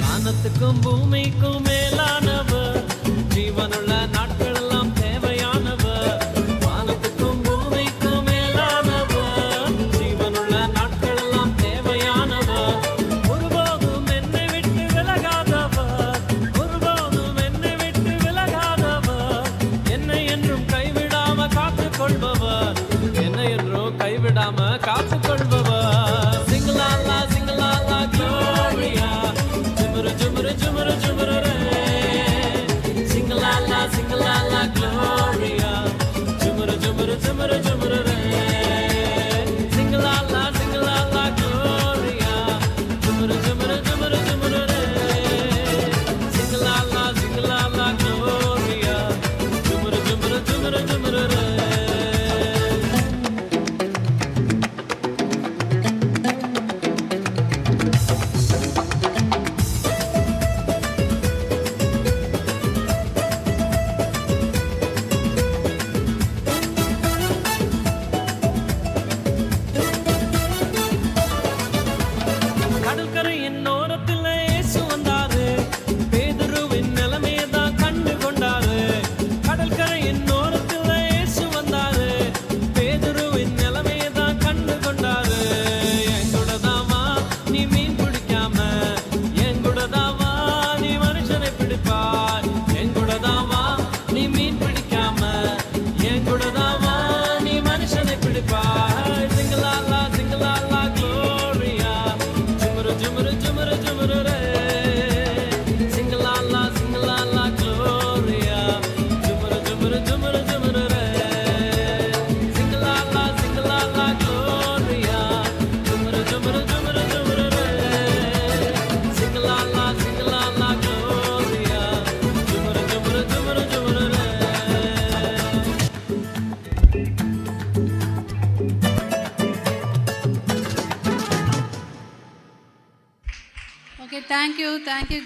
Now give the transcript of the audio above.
வானத்துக்கும் பூமிக்கும் மேலானவர், ஜீவனுள்ள நாட்கள் எல்லாம் தேவையானவர். வானத்துக்கும் பூமிக்கும் மேலானவர், ஜீவனுள்ள நாட்கள் எல்லாம் தேவையானவர். ஒருபோதும் என்னை விட்டு விலகாதவர், ஒருபோதும் என்னை விட்டு விலகாதவர். என்னை என்றும் கைவிடாம காத்துக் கொள்பவர், என்னை என்றும் கைவிடாம காத்துக் கொள்பவர். சிங்கலாலா சிங்கலாலா க்ளோரியா, ஜுமுரு ஜுமுரு ஜுமுரு ஜுமுரு ரே. சிங்கலாலா சிங்கலாலா க்ளோரியா, ஜுமுரு ஜுமுரு ஜுமுரு ஜுமுரு ரே. சிங்கலாலா சிங்கலாலா க்ளோரியா, ஜுமுரு ஜுமுரு ஜுமுரு ஜுமுரு ரே. சிங்கலாலா சிங்கலாலா க்ளோரியா, ஜுமுரு ஜுமுரு ஜுமுரு ஜுமுரு ரே. கடற்கரையின் ஓரத்தில் இயேசு வந்தாரு, பேதுருவின் நிலைமையை தான் கண்டு கொண்டாரு. கடற்கரையின் ஓரத்தில் இயேசு வந்தாரு, பேதுருவின் நிலைமையை தான் கண்டு கொண்டாரு. என் கூட தான் வா நீ மீன் பிடிக்காம, என் கூட தான் வா நீ மனுஷனை பிடிப்பாய். என் கூட தான் வா நீ மீன் பிடிக்காம, என் கூட தான் வா நீ மனுஷனை பிடிப்பாய். சிங்கலாலா சிங்கலாலா க்ளோரியா, ஜுமுரு ஜுமுரு ஜுமுரு ஜுமுரு ரே. சிங்கலாலா சிங்கலாலா க்ளோரியா, ஜுமுரு ஜுமுரு ஜுமுரு ஜுமுரு ரே. சிங்கலாலா சிங்கலாலா க்ளோரியா, ஜுமுரு ஜுமுரு ஜுமுரு ஜுமுரு ரே. சிங்கலாலா சிங்கலாலா க்ளோரியா, ஜுமுரு ஜுமுரு ஜுமுரு ஜுமுரு ரே. Okay, thank you.